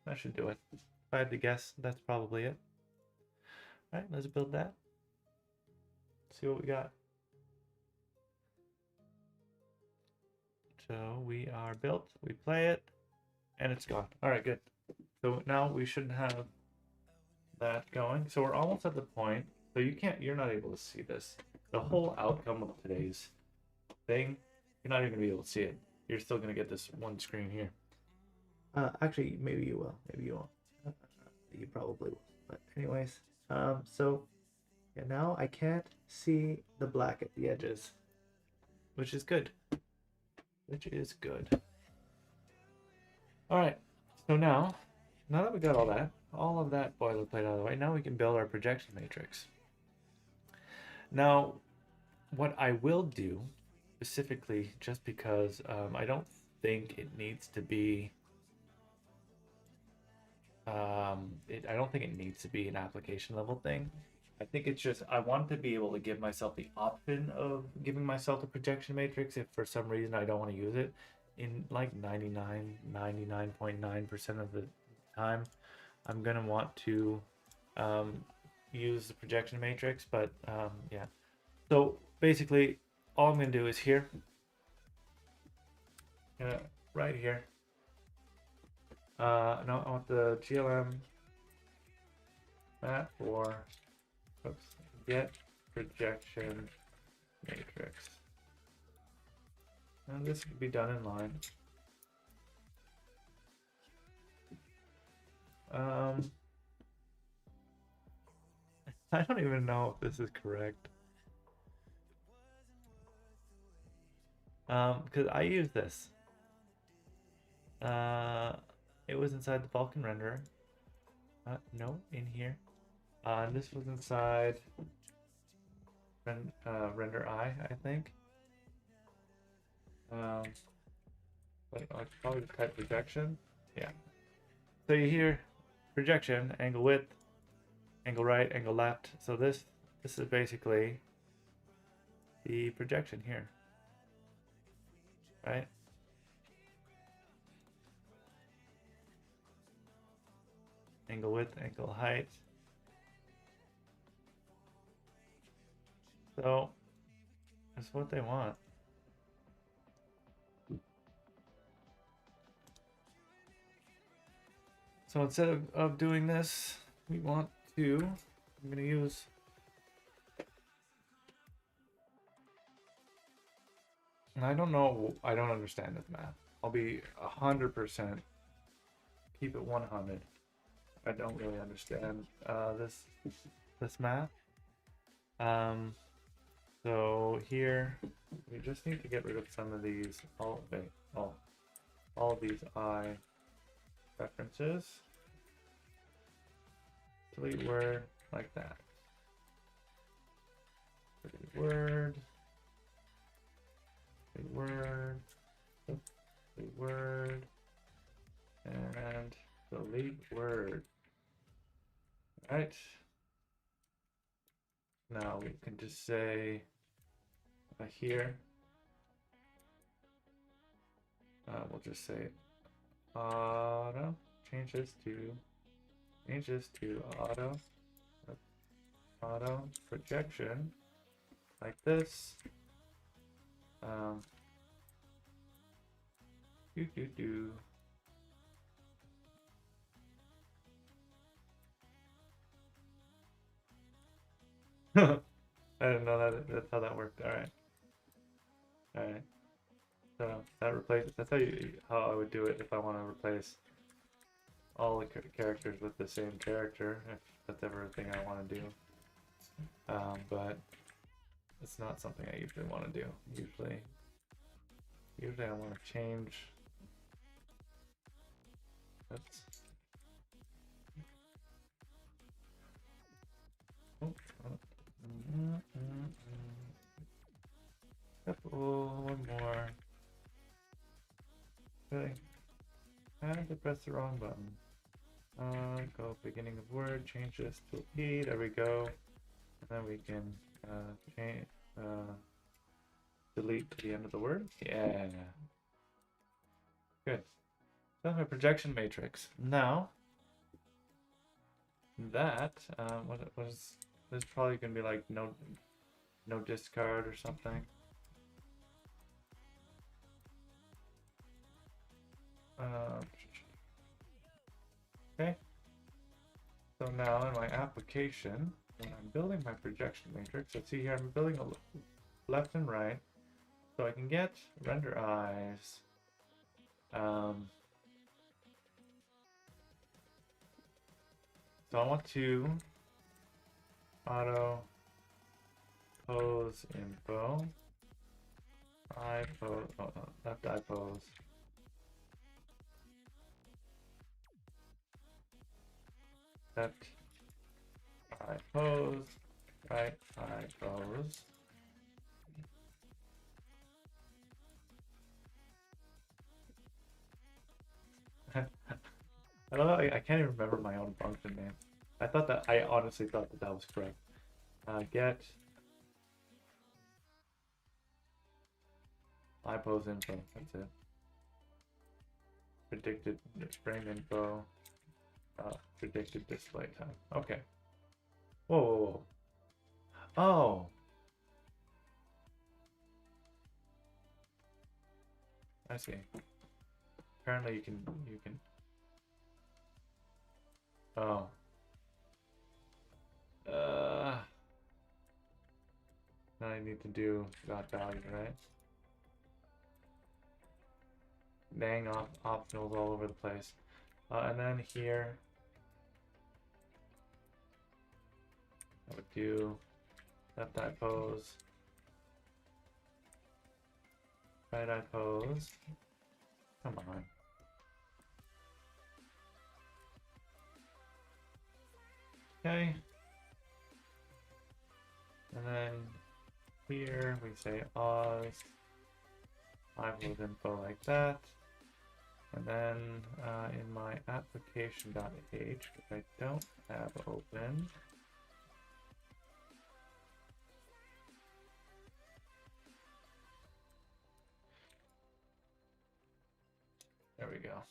Speaker 1: That should do it. If I had to guess, that's probably it. All right, let's build that. See what we got. So we are built, we play it, and it's gone. All right, good. So now we should have that going. So we're almost at the point. So you're not able to see this. The whole outcome of today's thing, you're not even gonna be able to see it. You're still gonna get this one screen here. Actually, maybe you will. Maybe you won't. You probably will. But anyways, so yeah, now I can't see the black at the edges, which is good. Which is good. All right. So now that we got all of that boilerplate out of the way, now we can build our projection matrix. Now, what I will do specifically, just because I don't think it needs to be I don't think it needs to be an application level thing. I think it's just I want to be able to give myself the option of giving myself the projection matrix if for some reason I don't want to use it in like 99.9% of the time. I'm gonna want to use the projection matrix, but yeah. So basically, all I'm gonna do is here, right here. No, I want the GLM map for get projection matrix. And this can be done in line. I don't even know if this is correct. Because I use this. It was inside the Vulkan renderer. No, in here. This was inside render I think. But I could probably just type projection. Yeah. So you hear projection, angle width, angle right, angle left. So this is basically the projection here, right? Angle width, angle height. So that's what they want. So instead of doing this, we want to, I'm going to use, and I don't know, I don't understand this math. I'll be 100%, keep it 100. I don't really understand this math. So here, we just need to get rid of some of these, all of these I references. Delete word like that. Delete word. Delete word. Delete word. And delete word. All right. Now we can just say here. We'll just say auto. Change this to auto projection like this. Do. I didn't know that's how that worked. All right. So that replaces. That's how I would do it if I want to replace all the characters with the same character, if that's ever a thing I want to do. But it's not something I usually want to do. Usually I want to change. Oops. One more. Really? I had to press the wrong button. Go beginning of word, change this to a P, there we go. And then we can change, delete to the end of the word. Yeah. Good. So my projection matrix. Now, that, what was, this probably gonna be like no discard or something. Okay. So now in my application, when I'm building my projection matrix, let's see here, I'm building a left and right, so I can get render eyes. So I want to auto pose info. I pose, oh no, left eye pose. Left eye pose, right eye pose. I don't know, I can't even remember my own function name. I honestly thought that was correct. Get eye pose info, that's it. Predicted frame info, predicted display time. Okay. Whoa, whoa, whoa. Oh. I see. Apparently you can. Oh. Now I need to do dot value, right? Dang, optionals all over the place. And then here, I would do left eye pose, right eye pose. Come on. Okay. And then here we say Oz, eye pose info like that. And then in my application.h, which I don't have open, there we go.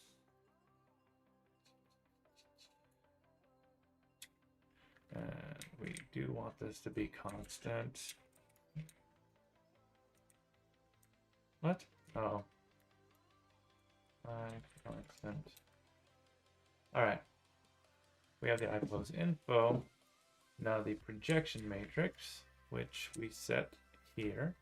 Speaker 1: And we do want this to be constant. What? Oh. Constant. Alright. We have the iPose info. Now the projection matrix, which we set here.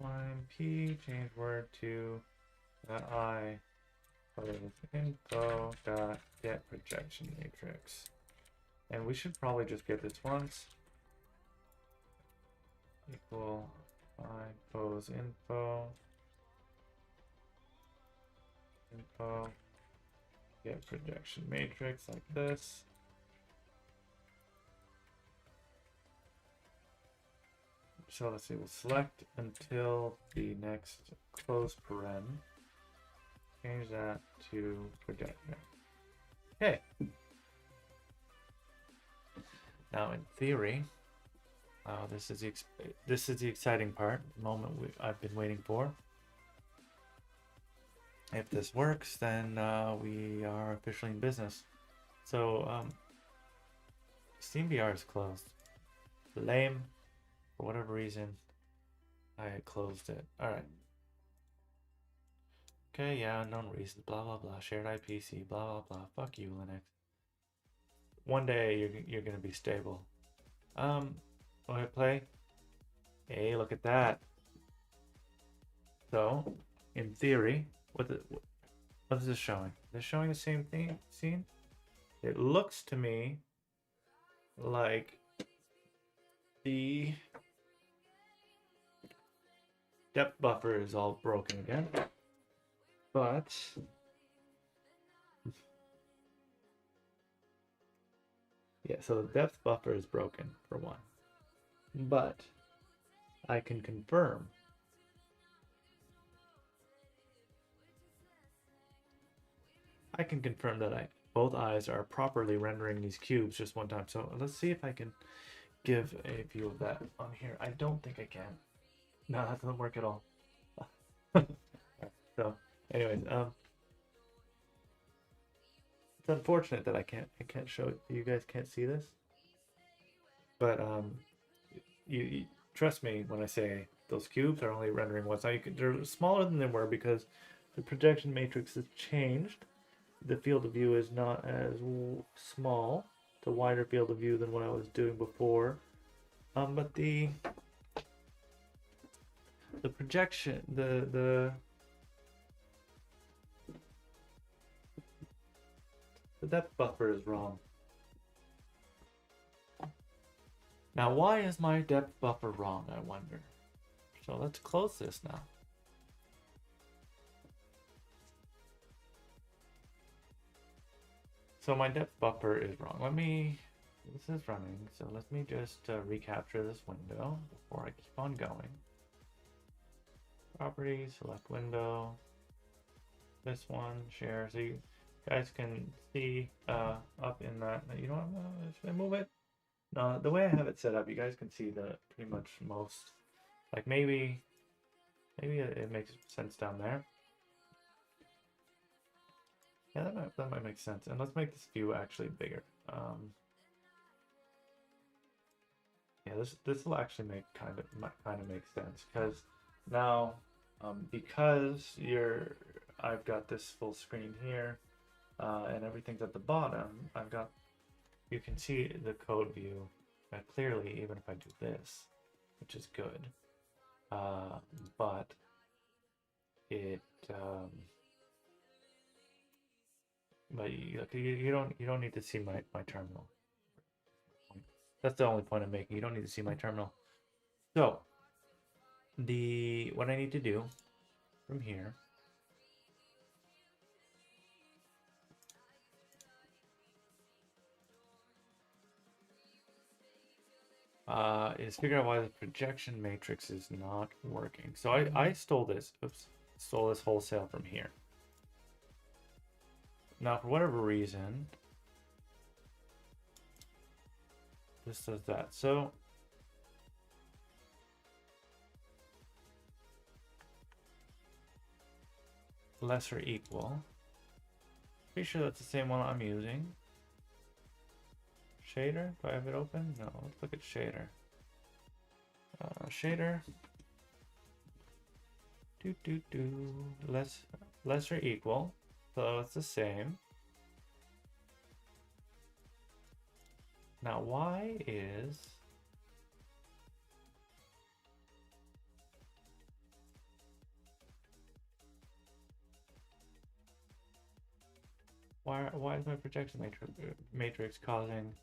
Speaker 1: Line P, change word to I pose info dot get projection matrix. And we should probably just get this once. Equal I pose info get projection matrix like this. So let's see, we'll select until the next close paren. Change that to projection. Okay. Now in theory, this is the exciting part, the moment I've been waiting for. If this works, then we are officially in business. So SteamVR is closed. Lame. For whatever reason, I closed it. Alright. Okay, yeah, unknown reasons, blah blah blah, shared IPC, blah blah blah. Fuck you, Linux. One day you're gonna be stable. Will I play? Hey, look at that. So, in theory, what is this showing? Is this showing the same thing scene? It looks to me like the depth buffer is all broken again, but yeah, so the depth buffer is broken for one, but I can confirm that both eyes are properly rendering these cubes just one time. So let's see if I can give a view of that on here. I don't think I can. No, that doesn't work at all. So, anyways, it's unfortunate that I can't show it. You guys can't see this, but you trust me when I say those cubes are only rendering one side. They're smaller than they were because the projection matrix has changed. The field of view is not as small, wider field of view than what I was doing before. But the projection, the depth buffer is wrong. Now, why is my depth buffer wrong, I wonder? So let's close this now. So my depth buffer is wrong. This is running, so let me just recapture this window before I keep on going. Properties, select window, this one, share, so you guys can see up in that, you know what, should I move it? No, the way I have it set up, you guys can see the pretty much most, like maybe it makes sense down there. Yeah, that might make sense. And let's make this view actually bigger. Yeah, this will actually might make sense, because now because I've got this full screen here and everything's at the bottom, you can see the code view clearly even if I do this, which is good. But it but you don't need to see my terminal. That's the only point I'm making. You don't need to see my terminal. So what I need to do from here is figure out why the projection matrix is not working. So I stole this. Oops, stole this wholesale from here. Now, for whatever reason, this does that. So less or equal. Pretty sure that's the same one I'm using. Shader, do I have it open? No, let's look at shader. Shader. Less or equal. So it's the same. Now why is my projection matrix causing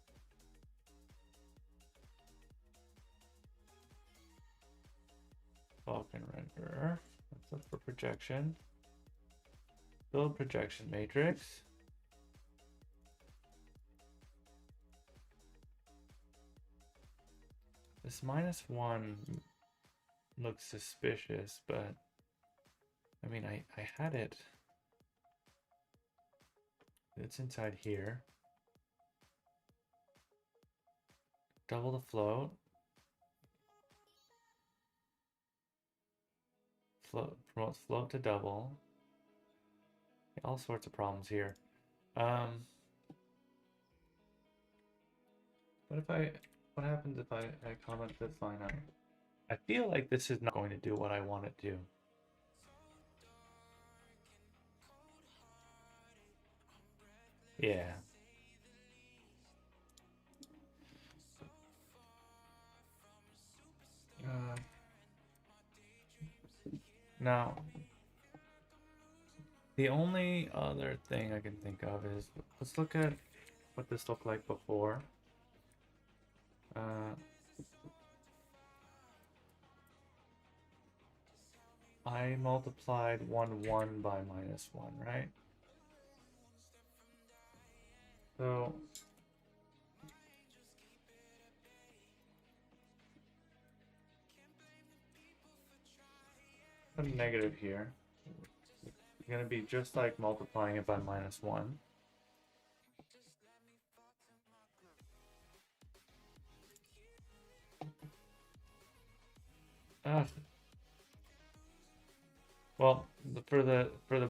Speaker 1: Vulkan renderer? Let's look for projection. Build projection matrix. This -1 looks suspicious, but I mean, I had it. It's inside here. Double the float. Promotes float to double. All sorts of problems here. What happens if I comment this line out? I feel like this is not going to do what I want it to do. Yeah. Now, the only other thing I can think of is, let's look at what this looked like before. I multiplied 1 by -1, right? So a negative here. It's going to be just like multiplying it by -1. Well, for the